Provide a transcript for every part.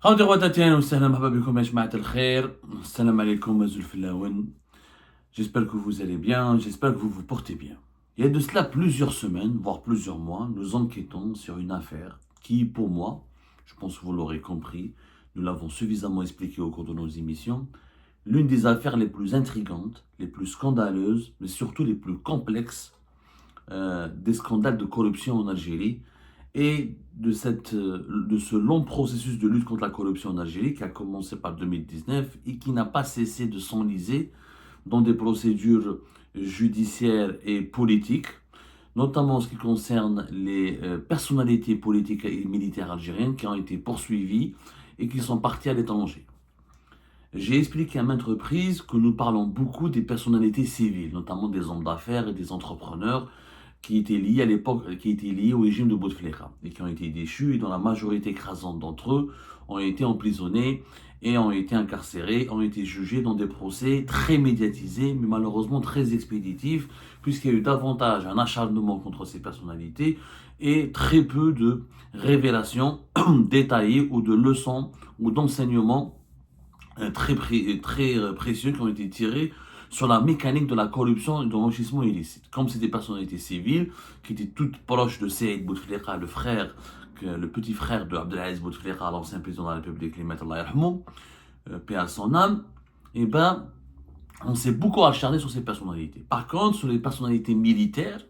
خاوتي خواتاتي اهلا وسهلا مرحبا بكم يا جماعة الخير. السلام عليكم زول فلاون. J'espère que vous allez bien, j'espère que vous vous portez bien. Il y a de cela plusieurs semaines, voire plusieurs mois, nous enquêtons sur une affaire qui, pour moi, je pense que vous l'aurez compris, nous l'avons suffisamment expliqué au cours de nos émissions, l'une des affaires les plus intrigantes, les plus scandaleuses, mais surtout les plus complexes des scandales de corruption en Algérie et de ce long processus de lutte contre la corruption en Algérie qui a commencé par 2019 et qui n'a pas cessé de s'enliser dans des procédures judiciaires et politiques, notamment en ce qui concerne les personnalités politiques et militaires algériennes qui ont été poursuivies et qui sont parties à l'étranger. J'ai expliqué à maintes reprises que nous parlons beaucoup des personnalités civiles, notamment des hommes d'affaires et des entrepreneurs qui étaient liés à l'époque, qui étaient liés au régime de Bouteflika et qui ont été déchus et dont la majorité écrasante d'entre eux ont été emprisonnés et ont été incarcérés, ont été jugés dans des procès très médiatisés, mais malheureusement très expéditifs, puisqu'il y a eu davantage un acharnement contre ces personnalités et très peu de révélations détaillées ou de leçons ou d'enseignements très précieux qui ont été tirés sur la mécanique de la corruption et de l'enrichissement illicite. Comme c'est des personnalités civiles qui étaient toutes proches de Saïd Bouteflika, le petit frère de Abdelaziz Bouteflika, l'ancien président de la République, paix à son âme, et ben, on s'est beaucoup acharné sur ces personnalités. Par contre, sur les personnalités militaires,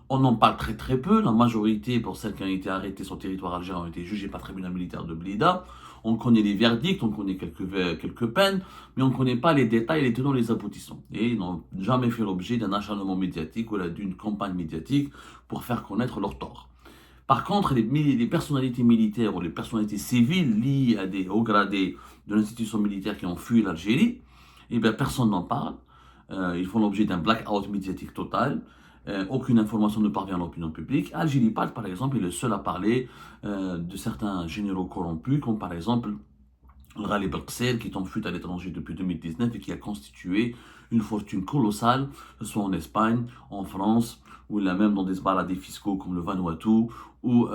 on en parle très très peu. La majorité, pour celles qui ont été arrêtées sur le territoire algérien, ont été jugées par le tribunal militaire de Blida. On connaît les verdicts, on connaît quelques peines, mais on ne connaît pas les détails, les tenants, les aboutissants. Et ils n'ont jamais fait l'objet d'un acharnement médiatique ou d'une campagne médiatique pour faire connaître leurs torts. Par contre, les personnalités militaires ou les personnalités civiles liées à des hauts gradés de l'institution militaire qui ont fui l'Algérie, eh bien, personne n'en parle. Ils font l'objet d'un blackout médiatique total. Aucune information ne parvient à l'opinion publique. Algérie Pâle, par exemple, est le seul à parler de certains généraux corrompus, comme par exemple Ghali Belkcel, qui est en fuite à l'étranger depuis 2019 et qui a constitué une fortune colossale, que ce soit en Espagne, en France, ou là même dans des paradis fiscaux comme le Vanuatu, ou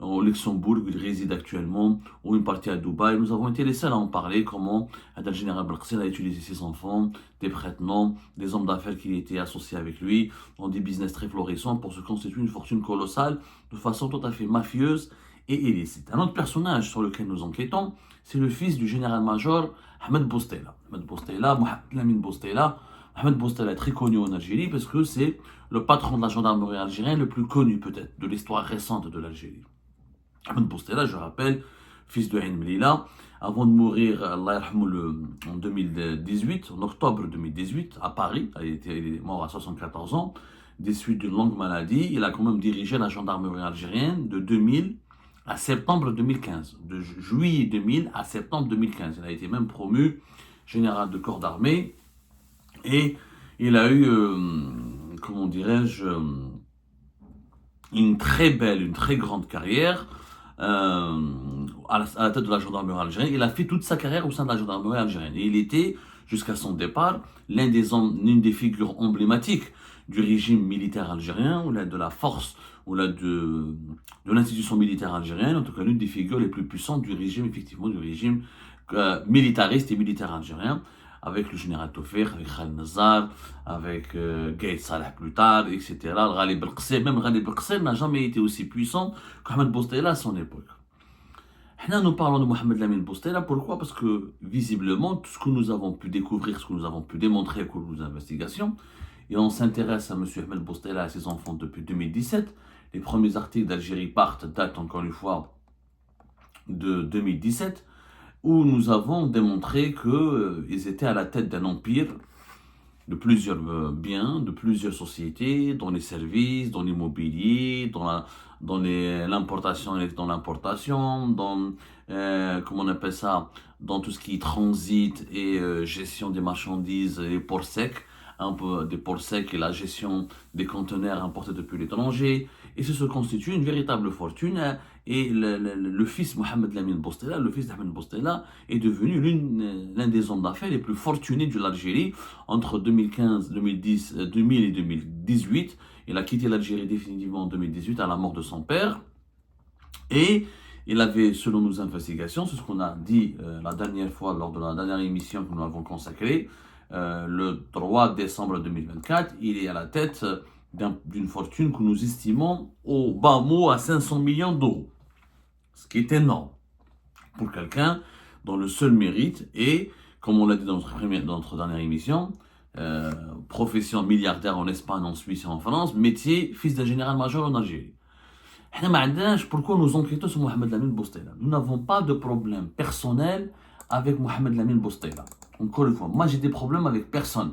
au Luxembourg, où il réside actuellement, ou une partie à Dubaï. Nous avons été les seuls à en parler, comment le général Belkcel a utilisé ses enfants, des prête-noms, des hommes d'affaires qui étaient associés avec lui, dans des business très florissants pour se constituer une fortune colossale de façon tout à fait mafieuse et illicite. Un autre personnage sur lequel nous enquêtons, c'est le fils du général-major Ahmed Boustela. Mohamed Lamine Boustela. Ahmed Boustela est très connu en Algérie parce que c'est le patron de la gendarmerie algérienne le plus connu peut-être de l'histoire récente de l'Algérie. Ahmed Boustela, je rappelle, fils de Ain Melilla, avant de mourir en 2018, en octobre 2018, à Paris, il est mort à 74 ans, des suites d'une longue maladie. Il a quand même dirigé la gendarmerie algérienne de 2000 à septembre 2015, de juillet 2000 à septembre 2015. Il a été même promu général de corps d'armée et il a eu, comment dirais-je, une très grande carrière à la tête de la gendarmerie algérienne. Il a fait toute sa carrière au sein de la gendarmerie algérienne. Et il était, jusqu'à son départ, l'une des figures emblématiques du régime militaire algérien, ou de la force, ou de l'institution militaire algérienne, en tout cas l'une des figures les plus puissantes du régime, effectivement, du régime militariste et militaire algérien, avec le général Tofir, avec Khalil Nazar, avec Gaïd Salah plus tard, etc. Ghali Belkcel, même Ghali Belkcel n'a jamais été aussi puissant qu'Ahmed Boustela à son époque. Nous parlons de Mohamed Lamine Boustela, pourquoi? Parce que visiblement, tout ce que nous avons pu découvrir, ce que nous avons pu démontrer au cours de nos investigations, et on s'intéresse à M. Ahmed Boustela et à ses enfants depuis 2017. Les premiers articles d'Algérie datent encore une fois de 2017, où nous avons démontré qu'ils étaient à la tête d'un empire de plusieurs biens, de plusieurs sociétés, dans les services, dans l'immobilier, dans l'importation et dans l'importation, comment on appelle ça, dans tout ce qui est transit et gestion des marchandises, les ports secs, un peu des ports secs et la gestion des conteneurs importés depuis l'étranger. Et ce se constitue une véritable fortune. Et le fils Mohamed Lamine Boustela, le fils d'Ahmed Boustela, est devenu l'un des hommes d'affaires les plus fortunés de l'Algérie entre 2015, 2010, 2000 et 2018. Il a quitté l'Algérie définitivement en 2018 à la mort de son père. Et il avait, selon nos investigations, c'est ce qu'on a dit la dernière fois lors de la dernière émission que nous avons consacrée, le 3 décembre 2024, il est à la tête d'une fortune que nous estimons au bas mot à 500 millions d'euros. Ce qui est énorme pour quelqu'un dont le seul mérite est, comme on l'a dit dans notre dernière émission, profession milliardaire en Espagne, en Suisse et en France, métier fils d'un général-major en Algérie. Pourquoi nous enquêtons sur Mohamed Lamine Boustela? Nous n'avons pas de problème personnel avec Mohamed Lamine Boustela. Encore une fois, moi j'ai des problèmes avec personne.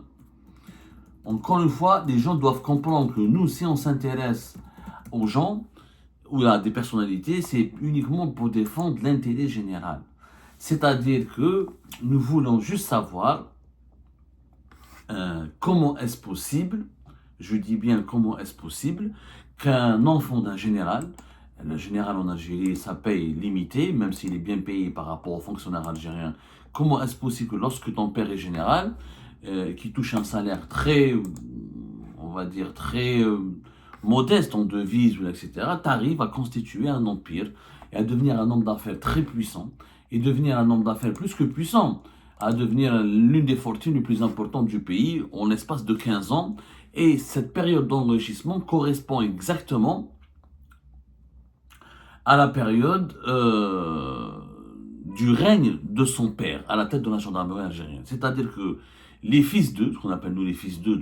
Encore une fois, les gens doivent comprendre que nous, si on s'intéresse aux gens ou à des personnalités, c'est uniquement pour défendre l'intérêt général. C'est-à-dire que nous voulons juste savoir comment est-ce possible, je dis bien comment est-ce possible, qu'un enfant d'un général, le général en Algérie, ça paye limité, même s'il est bien payé par rapport aux fonctionnaires algériens, comment est-ce possible que lorsque ton père est général, qui touche un salaire très, on va dire, très modeste en devises, etc., tu arrives à constituer un empire et à devenir un homme d'affaires très puissant, et devenir un homme d'affaires plus que puissant, à devenir l'une des fortunes les plus importantes du pays en l'espace de 15 ans. Et cette période d'enrichissement correspond exactement à la période du règne de son père à la tête de la gendarmerie algérienne. C'est-à-dire que les fils d'eux, ce qu'on appelle nous les fils d'eux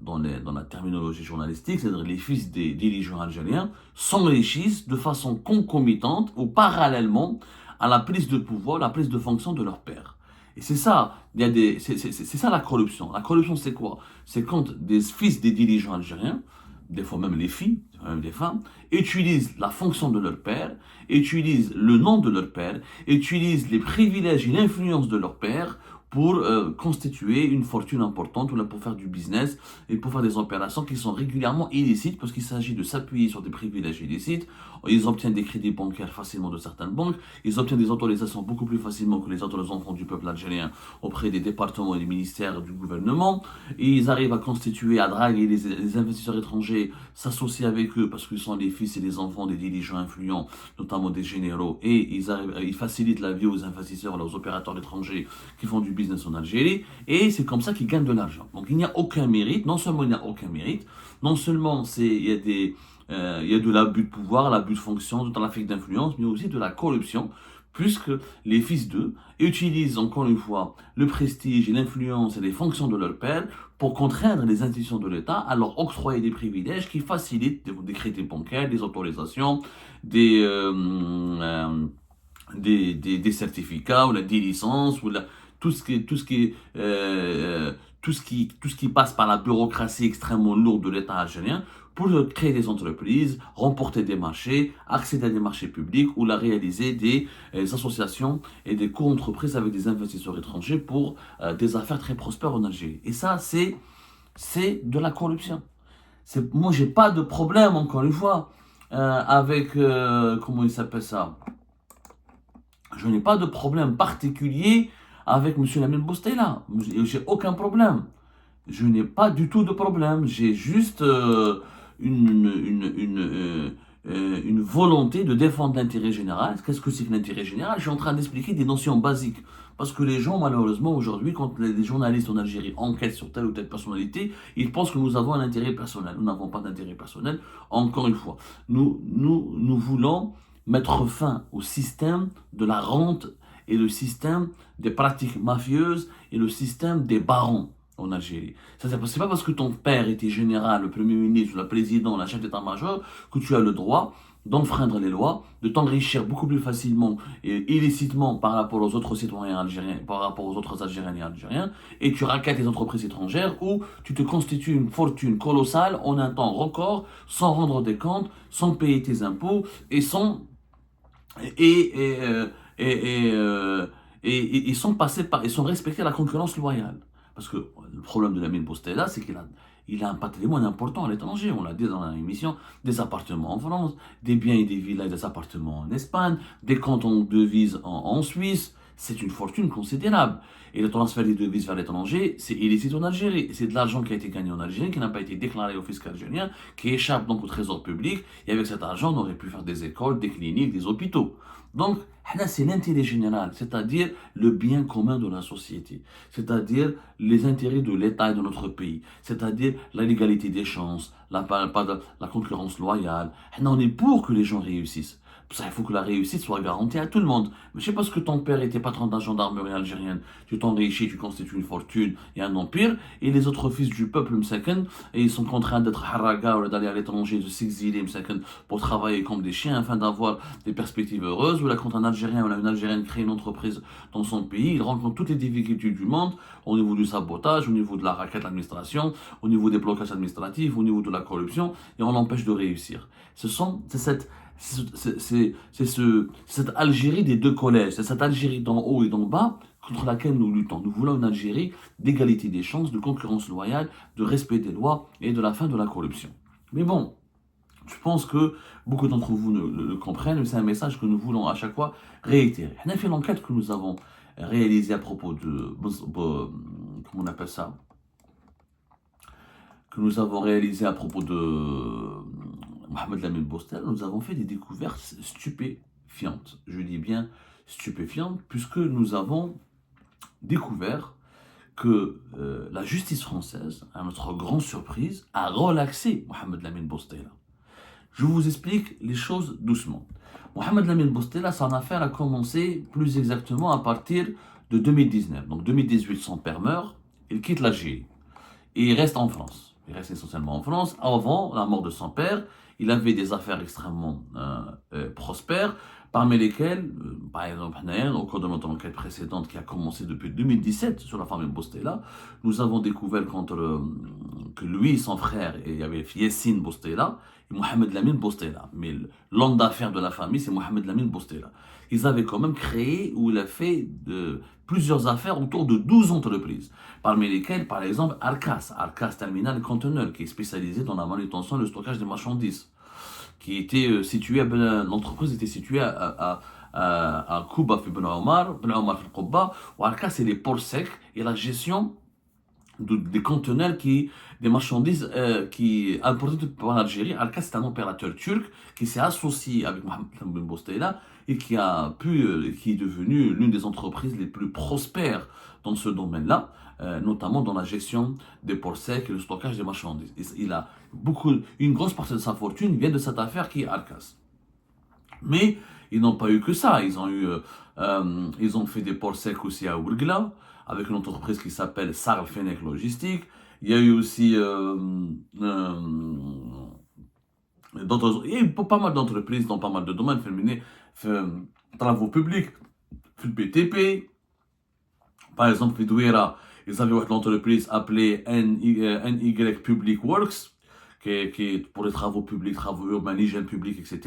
dans la terminologie journalistique, c'est-à-dire les fils des dirigeants algériens, s'enrichissent de façon concomitante ou parallèlement à la prise de pouvoir, la prise de fonction de leur père. Et c'est ça, c'est ça la corruption. La corruption, c'est quoi? C'est quand des fils des dirigeants algériens, des fois même les filles, même des femmes, utilisent la fonction de leur père, utilisent le nom de leur père, utilisent les privilèges et l'influence de leur père pour constituer une fortune importante ou là pour faire du business et pour faire des opérations qui sont régulièrement illicites parce qu'il s'agit de s'appuyer sur des privilèges illicites. Ils obtiennent des crédits bancaires facilement de certaines banques, ils obtiennent des autorisations beaucoup plus facilement que les autres enfants du peuple algérien auprès des départements et des ministères du gouvernement, et ils arrivent à constituer, à draguer les investisseurs étrangers, s'associer avec eux parce qu'ils sont les fils et les enfants des dirigeants influents, notamment des généraux, et ils facilitent la vie aux investisseurs, aux opérateurs étrangers qui font du business en Algérie, et c'est comme ça qu'ils gagnent de l'argent. Donc il n'y a aucun mérite, non seulement il n'y a aucun mérite, non seulement il y a de l'abus de pouvoir, l'abus de fonction, de trafic d'influence, mais aussi de la corruption, puisque les fils d'eux utilisent encore une fois le prestige et l'influence et les fonctions de leur père pour contraindre les institutions de l'État à leur octroyer des privilèges qui facilitent des crédits bancaires, des autorisations, des certificats ou des licences ou tout ce qui passe par la bureaucratie extrêmement lourde de l'État algérien pour créer des entreprises, remporter des marchés, accéder à des marchés publics ou la réaliser des associations et des co-entreprises avec des investisseurs étrangers pour des affaires très prospères en Algérie. Et ça, c'est de la corruption. Moi, j'ai pas de problème, encore une fois, avec, comment il s'appelle ça? Je n'ai pas de problème particulier avec M. Lamine Boustela. J'ai aucun problème. Je n'ai pas du tout de problème. J'ai juste une volonté de défendre l'intérêt général. Qu'est-ce que c'est que l'intérêt général? Je suis en train d'expliquer des notions basiques. Parce que les gens, malheureusement, aujourd'hui, quand les journalistes en Algérie enquêtent sur telle ou telle personnalité, ils pensent que nous avons un intérêt personnel. Nous n'avons pas d'intérêt personnel. Encore une fois, nous voulons mettre fin au système de la rente et le système des pratiques mafieuses et le système des barons en Algérie. Ça, c'est pas parce que ton père était général, le premier ministre, le président, la chef d'état-major, que tu as le droit d'enfreindre les lois, de t'enrichir beaucoup plus facilement et illicitement par rapport aux autres citoyens algériens, par rapport aux autres Algériens et Algériens, et tu raquettes les entreprises étrangères ou tu te constitues une fortune colossale en un temps record, sans rendre des comptes, sans payer tes impôts et sans ils sont passés par, ils sont respectés la concurrence loyale. Parce que le problème de Lamine Boustela, c'est qu'il a un patrimoine important à l'étranger. On l'a dit dans l'émission, des appartements en France, des biens et des villas et des appartements en Espagne, des comptes en devises en Suisse. c'est une fortune considérable. Et le transfert des devises vers l'étranger, c'est illicite en Algérie. C'est de l'argent qui a été gagné en Algérie, qui n'a pas été déclaré au fisc algérien, qui échappe donc au trésor public. Et avec cet argent, on aurait pu faire des écoles, des cliniques, des hôpitaux. Donc, là, c'est l'intérêt général, c'est-à-dire le bien commun de la société, c'est-à-dire les intérêts de l'État et de notre pays, c'est-à-dire la légalité des chances, la concurrence loyale. Là, on est pour que les gens réussissent. Pour ça, il faut que la réussite soit garantie à tout le monde. Mais je sais pas ce que ton père était patron de la gendarmerie algérienne. Tu t'enrichis, tu constitues une fortune et un empire, et les autres fils du peuple, msaken, et ils sont contraints d'être haraga ou d'aller à l'étranger, de s'exiler, msaken, pour travailler comme des chiens afin d'avoir des perspectives heureuses. Ou là, quand un Algérien ou une Algérienne crée une entreprise dans son pays, il rencontre toutes les difficultés du monde au niveau du sabotage, au niveau de la raquette de l'administration, au niveau des blocages administratifs, au niveau de la corruption, et on l'empêche de réussir. C'est cette Algérie des deux collèges, c'est cette Algérie d'en haut et d'en bas contre laquelle nous luttons. Nous voulons une Algérie d'égalité des chances, de concurrence loyale, de respect des lois et de la fin de la corruption. Mais bon, je pense que beaucoup d'entre vous le comprennent, mais c'est un message que nous voulons à chaque fois réitérer. On a fait l'enquête que nous avons réalisée à propos de... Comment on appelle ça? Que nous avons réalisé à propos de Mohamed Lamine Bostel, nous avons fait des découvertes stupéfiantes. Je dis bien stupéfiantes, puisque nous avons découvert que la justice française, à notre grande surprise, a relaxé Mohamed Lamine Bostela. Je vous explique les choses doucement. Mohamed Lamine Bostela, son affaire a commencé plus exactement à partir de 2019. Donc 2018, son père meurt, il quitte l'Algérie et il reste en France. Il reste essentiellement en France. Avant la mort de son père, il avait des affaires extrêmement prospères, parmi lesquelles, par exemple, au cours de notre enquête précédente qui a commencé depuis 2017 sur la famille Bostela, nous avons découvert que lui et son frère, il y avait Yassine Bostela et Mohamed Lamine Bostela. Mais l'homme d'affaires de la famille, c'est Mohamed Lamine Bostela. Ils avaient quand même créé, ou il a fait plusieurs affaires autour de 12 entreprises, parmi lesquelles, par exemple, Arcas Terminal Conteneur, qui est spécialisé dans la manutention et le stockage des marchandises, qui était situé, l'entreprise était située à Kouba, Ben Omar, où Arcas, c'est les ports secs et la gestion des conteneurs des marchandises qui importées par l'Algérie. Arcas, c'est un opérateur turc qui s'est associé avec Mohamed Ben Bostela et qui est devenu l'une des entreprises les plus prospères dans ce domaine-là, notamment dans la gestion des ports secs et le stockage des marchandises. Une grosse partie de sa fortune vient de cette affaire qui est Arcas. Mais ils n'ont pas eu que ça. Ils ont fait des ports secs aussi à Ouargla, avec une entreprise qui s'appelle Sarl Fennec Logistique. Il y a eu aussi il y a eu pas mal d'entreprises dans pas mal de domaines féminins, travaux publics, le BTP. Par exemple, Fidouira, ils avaient une entreprise appelée NY Public Works, qui est pour les travaux publics, travaux urbains, l'hygiène publique, etc.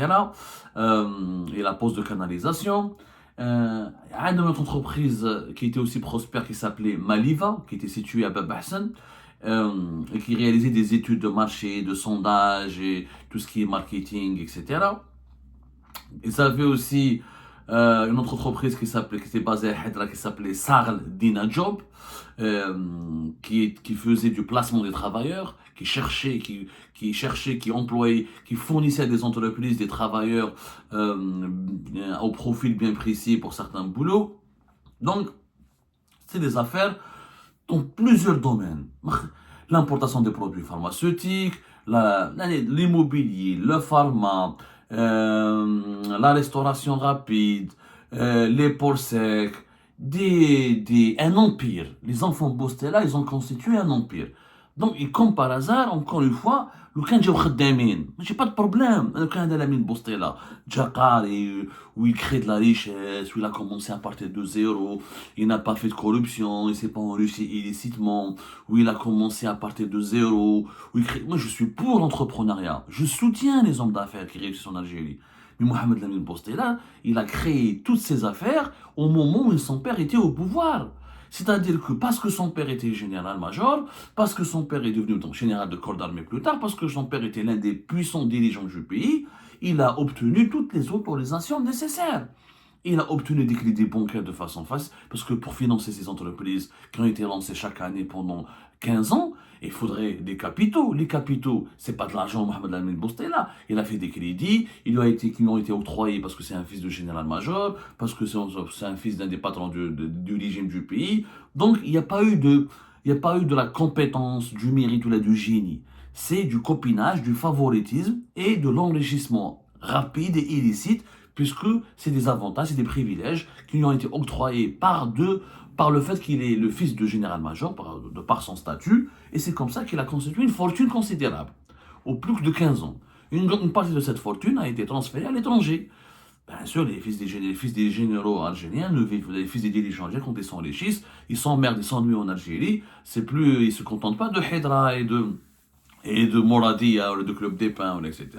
Et la pose de canalisation. Il y a une autre entreprise qui était aussi prospère qui s'appelait Maliva, qui était située à Bab Hassan, et qui réalisait des études de marché, de sondage et tout ce qui est marketing, etc. Ils avaient aussi une autre entreprise qui était basée à Hedra, qui s'appelait Sarl Dina Job, qui faisait du placement des travailleurs, qui employait, qui fournissait à des entreprises des travailleurs au profil bien précis pour certains boulots. Donc, c'est des affaires dans plusieurs domaines. L'importation des produits pharmaceutiques, l'immobilier, le pharma, la restauration rapide, les ports secs, un empire. Les enfants de Bostela, ils ont constitué un empire. Donc, et comme par hasard, encore une fois, لو كان جاو خدامين ماشي با de problème. لو كان هذا لامين بوستيلا جا قاري où il crée de la richesse, où il a commencé à partir de zéro, il n'a pas fait de corruption, il s'est pas enrichi illicitement, où il a commencé à partir de zéro, où il crée... Moi, je suis pour l'entrepreneuriat. Je soutiens les hommes d'affaires qui réussissent en Algérie. Mais Mohamed Lamine Bostela, il a créé toutes ces affaires au moment où son père était au pouvoir. C'est-à-dire que parce que son père était général-major, parce que son père est devenu général de corps d'armée plus tard, parce que son père était l'un des puissants dirigeants du pays, il a obtenu toutes les autorisations nécessaires. Il a obtenu des crédits bancaires de façon facile, parce que pour financer ces entreprises qui ont été lancées chaque année pendant 15 ans, il faudrait des capitaux. Les capitaux, c'est pas de l'argent, Mohamed Lamine Boustela. Il a fait des crédits, qui lui ont été octroyés parce que c'est un fils de général-major, parce que c'est un fils d'un des patrons du régime du pays. Donc, il n'y a pas eu de la compétence, du mérite ou du génie. C'est du copinage, du favoritisme et de l'enrichissement rapide et illicite, puisque c'est des avantages, c'est des privilèges qui lui ont été octroyés par le fait qu'il est le fils de général-major, par son statut, et c'est comme ça qu'il a constitué une fortune considérable, au plus de 15 ans. Une partie de cette fortune a été transférée à l'étranger. Bien sûr, les fils des généraux algériens, les fils des dirigeants algériens, quand ils sont richistes, ils s'emmerdent, ils s'ennuient en Algérie, ils ne se contentent pas de Hedra et de Moradia, de Club des Pins, etc.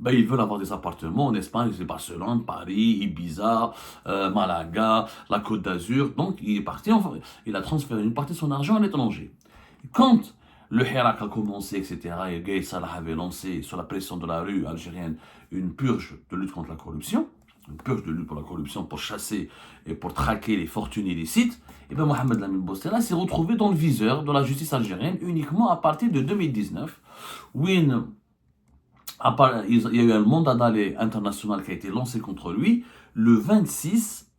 Ben, ils veulent avoir des appartements en Espagne, c'est Barcelone, Paris, Ibiza, Malaga, la Côte d'Azur. Donc, il est parti, il a transféré une partie de son argent à l'étranger. Quand le Hirak a commencé, etc., et Gaye Salah avait lancé, sur la pression de la rue algérienne, une purge de lutte contre la corruption, une purge de lutte pour la corruption, pour chasser et pour traquer les fortunes illicites, et bien Mohamed Lamine Boustela s'est retrouvé dans le viseur de la justice algérienne uniquement à partir de 2019, où il y a eu un mandat d'arrêt international qui a été lancé contre lui le 26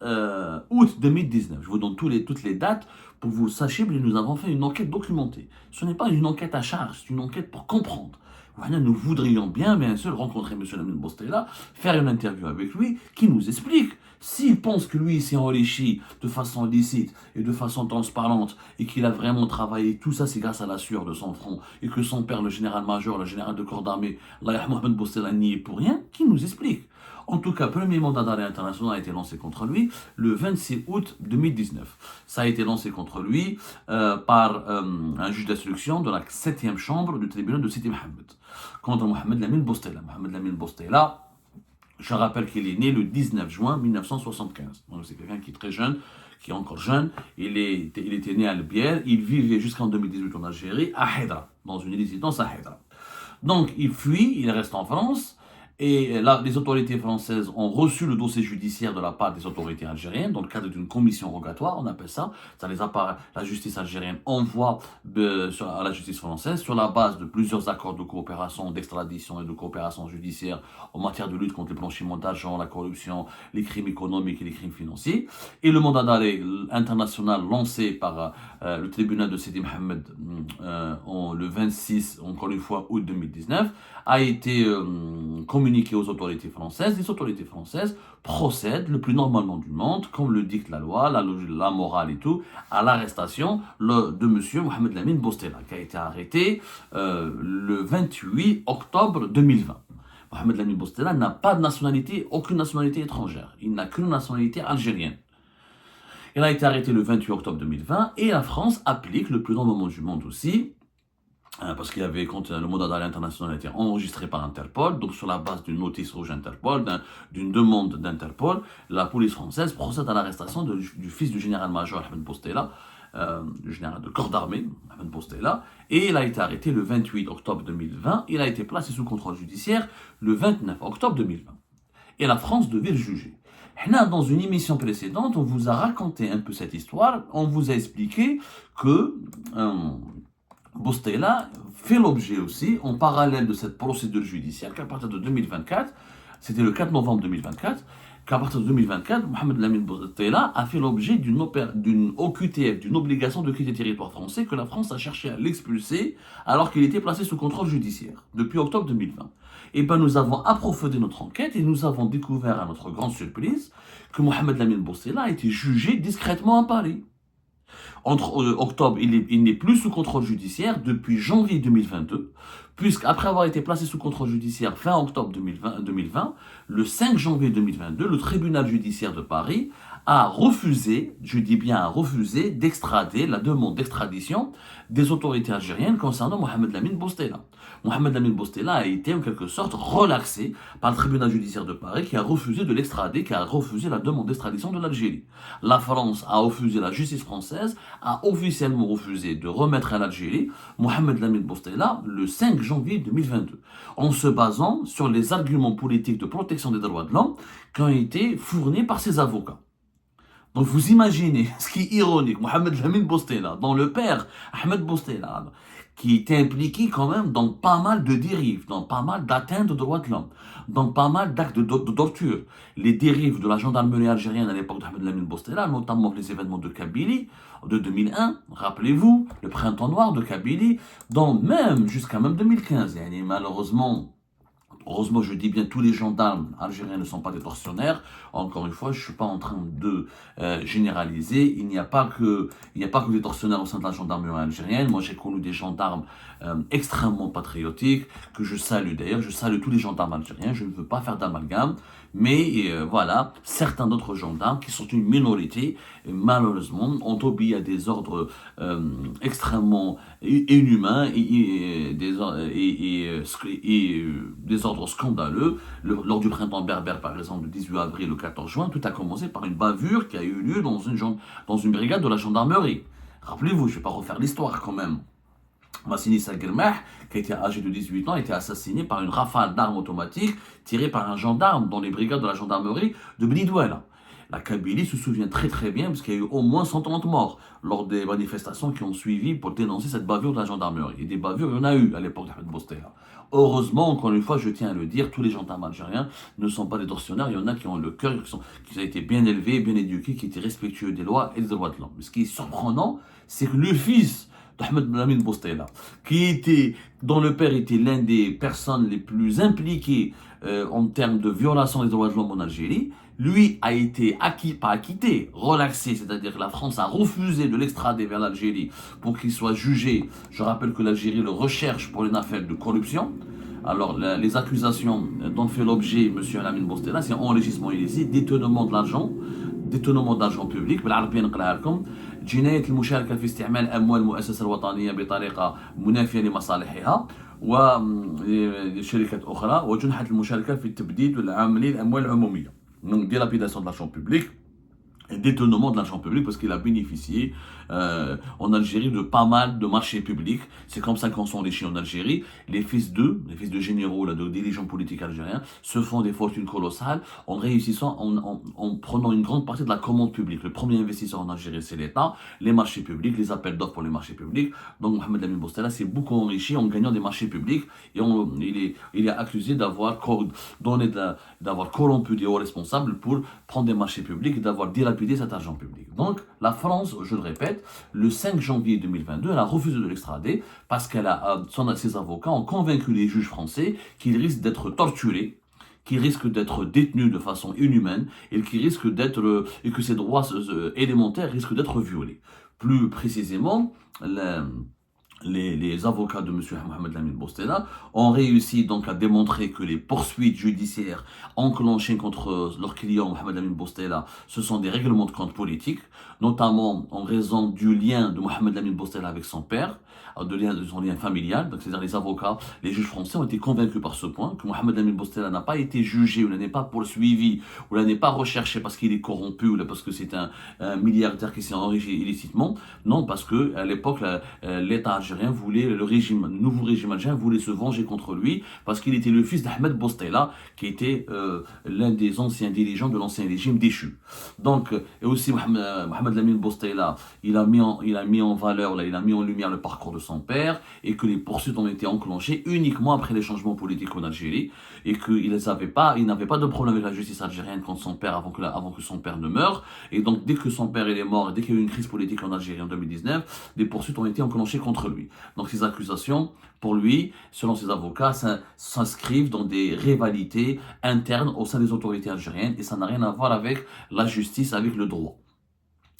août 2019. Je vous donne toutes les dates pour que vous sachiez que nous avons fait une enquête documentée. Ce n'est pas une enquête à charge, c'est une enquête pour comprendre. Voilà, nous voudrions bien sûr rencontrer M. Lamine Boustela, faire une interview avec lui, qui nous explique s'il pense que lui s'est enrichi de façon licite et de façon transparente et qu'il a vraiment travaillé, tout ça c'est grâce à la sueur de son front et que son père, le général-major, le général de corps d'armée, Mohamed Boustela, n'y est pour rien, qui nous explique. En tout cas, premier mandat d'arrêt international a été lancé contre lui le 26 août 2019. Ça a été lancé contre lui par un juge d'instruction de la 7e chambre du tribunal de Sidi Mohamed contre Mohamed Lamine Boustela. Mohamed Lamine Boustela, je rappelle qu'il est né le 19 juin 1975. Donc c'est quelqu'un qui est très jeune, qui est encore jeune. Il était né à Le Bière. Il vivait jusqu'en 2018 en Algérie, à Hedra, dans une résidence à Hedra. Donc il fuit, il reste en France. Et là, les autorités françaises ont reçu le dossier judiciaire de la part des autorités algériennes dans le cadre d'une commission rogatoire, on appelle ça. La justice algérienne envoie à la justice française sur la base de plusieurs accords de coopération, d'extradition et de coopération judiciaire en matière de lutte contre le blanchiment d'argent, la corruption, les crimes économiques et les crimes financiers. Et le mandat d'arrêt international lancé par le tribunal de Sidi Mohamed le 26, encore une fois, août 2019, a été communiqué aux autorités françaises. Les autorités françaises procèdent le plus normalement du monde, comme le dicte la loi, la morale et tout, à l'arrestation de M. Mohamed Lamine Boustela, qui a été arrêté le 28 octobre 2020. Mohamed Lamine Boustela n'a pas de nationalité, aucune nationalité étrangère. Il n'a qu'une nationalité algérienne. Il a été arrêté le 28 octobre 2020 et la France applique le plus normalement du monde aussi, parce qu'il y avait, quand le mandat d'arrêt international a été enregistré par Interpol, donc sur la base d'une notice rouge Interpol, d'une demande d'Interpol, la police française procède à l'arrestation du fils du général-major Ahmed Boustela, du général de corps d'armée, Ahmed Boustela, et il a été arrêté le 28 octobre 2020, il a été placé sous contrôle judiciaire le 29 octobre 2020. Et la France devait le juger. Dans une émission précédente, on vous a raconté un peu cette histoire, on vous a expliqué que Boustela fait l'objet aussi, en parallèle de cette procédure judiciaire, qu'à partir de 2024, c'était le 4 novembre 2024, qu'à partir de 2024, Mohamed Lamine Boustela a fait l'objet d'une OQTF, d'une obligation de quitter le territoire français, que la France a cherché à l'expulser alors qu'il était placé sous contrôle judiciaire, depuis octobre 2020. Et bien nous avons approfondi notre enquête et nous avons découvert à notre grande surprise que Mohamed Lamine Boustela a été jugé discrètement à Paris. Entre octobre, il n'est plus sous contrôle judiciaire depuis janvier 2022, puisqu'après avoir été placé sous contrôle judiciaire fin octobre 2020, le 5 janvier 2022, le tribunal judiciaire de Paris a refusé, je dis bien a refusé, d'extrader la demande d'extradition des autorités algériennes concernant Mohamed Lamine Boustela. Mohamed Lamine Boustela a été en quelque sorte relaxé par le tribunal judiciaire de Paris qui a refusé de l'extrader, qui a refusé la demande d'extradition de l'Algérie. La France a refusé, la justice française a officiellement refusé de remettre à l'Algérie Mohamed Lamine Boustela le 5 janvier 2022, en se basant sur les arguments politiques de protection des droits de l'homme qui ont été fournis par ses avocats. Donc vous imaginez, ce qui est ironique, Mohamed Lamine Bostela, dont le père, Ahmed Bostela, qui était impliqué quand même dans pas mal de dérives, dans pas mal d'atteintes aux droits de l'homme, dans pas mal d'actes de torture. Les dérives de la gendarmerie algérienne à l'époque d'Ahmed Lamine Bostela, notamment les événements de Kabylie de 2001, rappelez-vous, le printemps noir de Kabylie, dont même jusqu'à même 2015, et malheureusement, heureusement, je dis bien tous les gendarmes algériens ne sont pas des tortionnaires. Encore une fois, je ne suis pas en train de généraliser. Il n'y a pas que des tortionnaires au sein de la gendarmerie algérienne. Moi, j'ai connu des gendarmes extrêmement patriotiques, que je salue d'ailleurs. Je salue tous les gendarmes algériens. Je ne veux pas faire d'amalgame. Mais voilà, certains d'autres gendarmes qui sont une minorité, malheureusement, ont obéi à des ordres extrêmement inhumains et des ordres scandaleux. Lors du printemps berbère, par exemple, du 18 avril au 14 juin, tout a commencé par une bavure qui a eu lieu dans une brigade de la gendarmerie. Rappelez-vous, je ne vais pas refaire l'histoire quand même. Massini Saguermeh, qui était âgé de 18 ans, a été assassiné par une rafale d'armes automatiques tirée par un gendarme dans les brigades de la gendarmerie de Bnidouela. La Kabylie se souvient très très bien parce qu'il y a eu au moins 130 morts lors des manifestations qui ont suivi pour dénoncer cette bavure de la gendarmerie. Et des bavures, il y en a eu à l'époque d'Ahmed Bostela. Heureusement, encore une fois, je tiens à le dire, tous les gendarmes algériens ne sont pas des tortionnaires. Il y en a qui ont le cœur, qui ont été bien élevés, bien éduqués, qui étaient respectueux des lois et des droits de l'homme. Mais ce qui est surprenant, c'est que le fils d'Ahmed Lamine Bostela, dont le père était l'un des personnes les plus impliquées en termes de violation des droits de l'homme en Algérie, lui a été relaxé, c'est-à-dire que la France a refusé de l'extrader vers l'Algérie pour qu'il soit jugé. Je rappelle que l'Algérie le recherche pour une affaire de corruption. Alors, les accusations dont fait l'objet M. Lamine Bostela, c'est enrichissement illicite, détournement d'argent public. بالعربية نقراها لكم. جناية المشاركة في استعمال أموال المؤسسة الوطنية بطريقة منافية لمصالحها وشركات أخرى وجنحت المشاركة في التبديد والعاملين الأموال العمومية. Donc, dilapidation de l'argent public et détournement de l'argent public parce qu'il a bénéficié en Algérie de pas mal de marchés publics. C'est comme ça qu'on s'enrichit en Algérie. Les fils de généraux, de dirigeants politiques algériens, se font des fortunes colossales en réussissant, en prenant une grande partie de la commande publique. Le premier investisseur en Algérie, c'est l'État, les marchés publics, les appels d'offres pour les marchés publics. Donc Mohamed Lamine Bostela s'est beaucoup enrichi en gagnant des marchés publics et il est accusé d'avoir corrompu des hauts responsables pour prendre des marchés publics et d'avoir dilapidé cet argent public. Donc la France, je le répète, le 5 janvier 2022, elle a refusé de l'extrader parce que ses avocats ont convaincu les juges français qu'il risque d'être torturé, qu'il risque d'être détenu de façon inhumaine et que ses droits élémentaires risquent d'être violés. Plus précisément, les avocats de M. Mohamed Lamine Bostela ont réussi donc à démontrer que les poursuites judiciaires enclenchées contre leur client Mohamed Lamine Bostela, ce sont des règlements de compte politiques, notamment en raison du lien de Mohamed Lamine Bostela avec son père, de son lien familial. Donc, c'est-à-dire les avocats, les juges français ont été convaincus par ce point que Mohamed Lamine Bostela n'a pas été jugé ou n'est pas poursuivi ou n'est pas recherché parce qu'il est corrompu ou parce que c'est un milliardaire qui s'est enrichi illicitement. Non, parce que à l'époque, l'État algérien voulait, le nouveau régime algérien voulait se venger contre lui parce qu'il était le fils d'Ahmed Bostela qui était l'un des anciens dirigeants de l'ancien régime déchu. Donc, et aussi Mohamed Lamine Bostela, il a mis en lumière le parcours de son père et que les poursuites ont été enclenchées uniquement après les changements politiques en Algérie et qu'il n'avait pas de problème avec la justice algérienne contre son père avant que son père ne meure. Et donc dès que son père est mort et dès qu'il y a eu une crise politique en Algérie en 2019, des poursuites ont été enclenchées contre lui. Donc ces accusations, pour lui, selon ses avocats, s'inscrivent dans des rivalités internes au sein des autorités algériennes et ça n'a rien à voir avec la justice, avec le droit.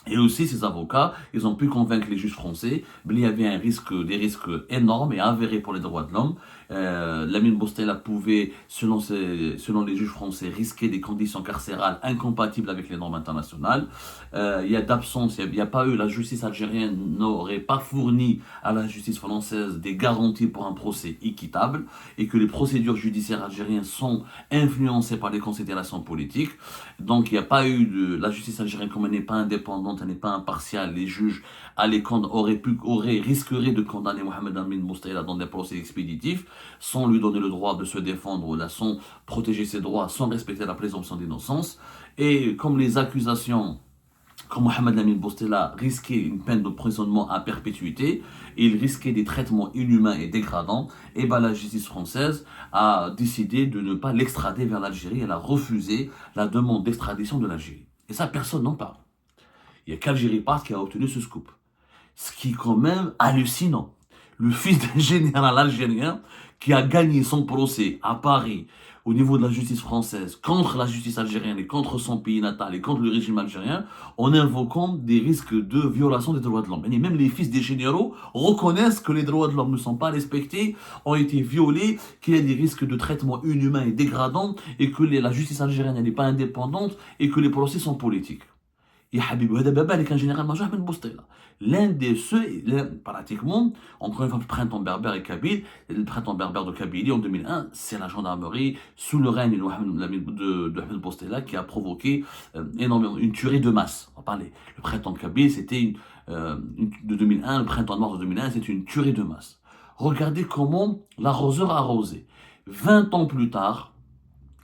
Et aussi, ces avocats, ils ont pu convaincre les juges français qu'il y avait des risques énormes et avérés pour les droits de l'homme. Lamine Bostela pouvait, selon les juges français, risquer des conditions carcérales incompatibles avec les normes internationales. Il n'y a pas eu, la justice algérienne n'aurait pas fourni à la justice française des garanties pour un procès équitable et que les procédures judiciaires algériennes sont influencées par des considérations politiques. Donc, il n'y a pas eu la justice algérienne, comme elle n'est pas indépendante, indépendante, elle n'est pas impartiale. Les juges risqueraient de condamner Mohamed Amin Boustaila dans des procès expéditifs sans lui donner le droit de se défendre ou sans protéger ses droits, sans respecter la présomption d'innocence. Et comme les accusations, comme Mohamed Amin Boustaila risquait une peine d'emprisonnement à perpétuité, et il risquait des traitements inhumains et dégradants, et la justice française a décidé de ne pas l'extrader vers l'Algérie. Elle a refusé la demande d'extradition de l'Algérie. Et ça, personne n'en parle. Il n'y a qu'Algérie Part qui a obtenu ce scoop. Ce qui est quand même hallucinant. Le fils d'un général algérien qui a gagné son procès à Paris au niveau de la justice française contre la justice algérienne et contre son pays natal et contre le régime algérien en invoquant des risques de violation des droits de l'homme. Et même les fils des généraux reconnaissent que les droits de l'homme ne sont pas respectés, ont été violés, qu'il y a des risques de traitement inhumain et dégradant et que la justice algérienne n'est pas indépendante et que les procès sont politiques. Et Habibou, هذا بابا اللي كان général major Ahmed Boustaila. L'un des ceux, pratiquement, encore une fois, le printemps berbère et kabyle, le printemps berbère de Kabylie en 2001, c'est la gendarmerie sous le règne de Ahmed Boustaila qui a provoqué énormément, une tuerie de masse. On va parler. Le printemps kabyle, c'était de 2001, le printemps noir de 2001, c'était une tuerie de masse. Regardez comment l'arroseur a arrosé. 20 ans plus tard,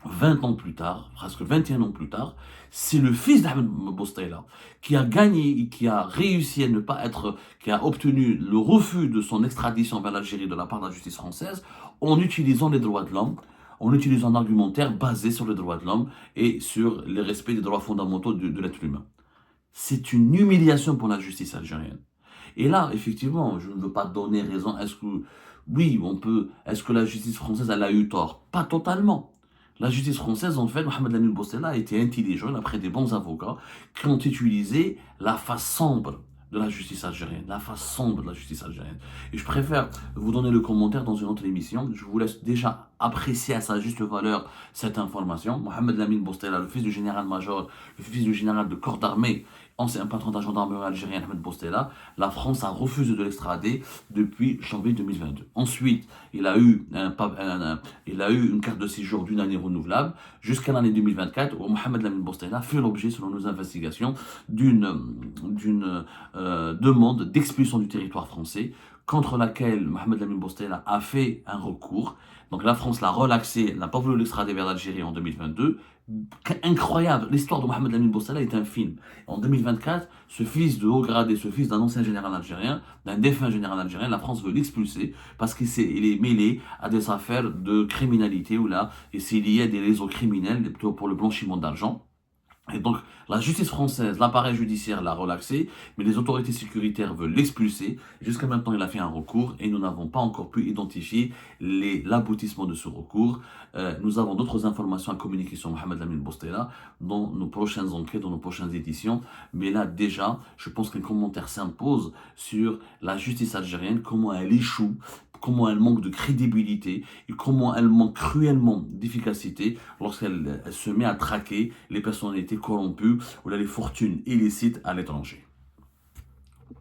presque 21 ans plus tard, c'est le fils d'Ahmed Boustaila qui a gagné et qui a réussi à ne pas être, qui a obtenu le refus de son extradition vers l'Algérie de la part de la justice française en utilisant les droits de l'homme, en utilisant un argumentaire basé sur les droits de l'homme et sur le respect des droits fondamentaux de l'être humain. C'est une humiliation pour la justice algérienne. Et là, effectivement, je ne veux pas donner raison. Est-ce que la justice française, elle a eu tort? Pas totalement. La justice française, en fait, Mohamed Amin Boustaila a été intelligent, après des bons avocats, qui ont utilisé la face sombre de la justice algérienne, Et je préfère vous donner le commentaire dans une autre émission. Je vous laisse déjà apprécier à sa juste valeur cette information. Mohamed Amin Boustaila, le fils du général-major, le fils du général de corps d'armée, ancien patron de la gendarmerie algérienne, Ahmed Boustaila, la France a refusé de l'extrader depuis janvier 2022. Ensuite, il a eu une carte de séjour d'une année renouvelable jusqu'à l'année 2024 où Mohamed Amin Boustaila fait l'objet, selon nos investigations, d'une demande d'expulsion du territoire français contre laquelle Mohamed Amin Boustaila a fait un recours. Donc la France l'a relaxé, n'a pas voulu l'extrader vers l'Algérie en 2022. Incroyable, l'histoire de Mohamed Amin Boustaila est un film. En 2024, ce fils de haut gradé, ce fils d'un ancien général algérien, d'un défunt général algérien, la France veut l'expulser parce qu'il est mêlé à des affaires de criminalité où là, il s'est lié à des réseaux criminels pour le blanchiment d'argent. Et donc, la justice française, l'appareil judiciaire l'a relaxé, mais les autorités sécuritaires veulent l'expulser. Jusqu'à maintenant, il a fait un recours et nous n'avons pas encore pu identifier l'aboutissement de ce recours. Nous avons d'autres informations à communiquer sur Mohamed Amin Boustaila dans nos prochaines enquêtes, dans nos prochaines éditions. Mais là, déjà, je pense qu'un commentaire s'impose sur la justice algérienne, comment elle échoue, comment elle manque de crédibilité et comment elle manque cruellement d'efficacité lorsqu'elle se met à traquer les personnalités corrompues ou les fortunes illicites à l'étranger.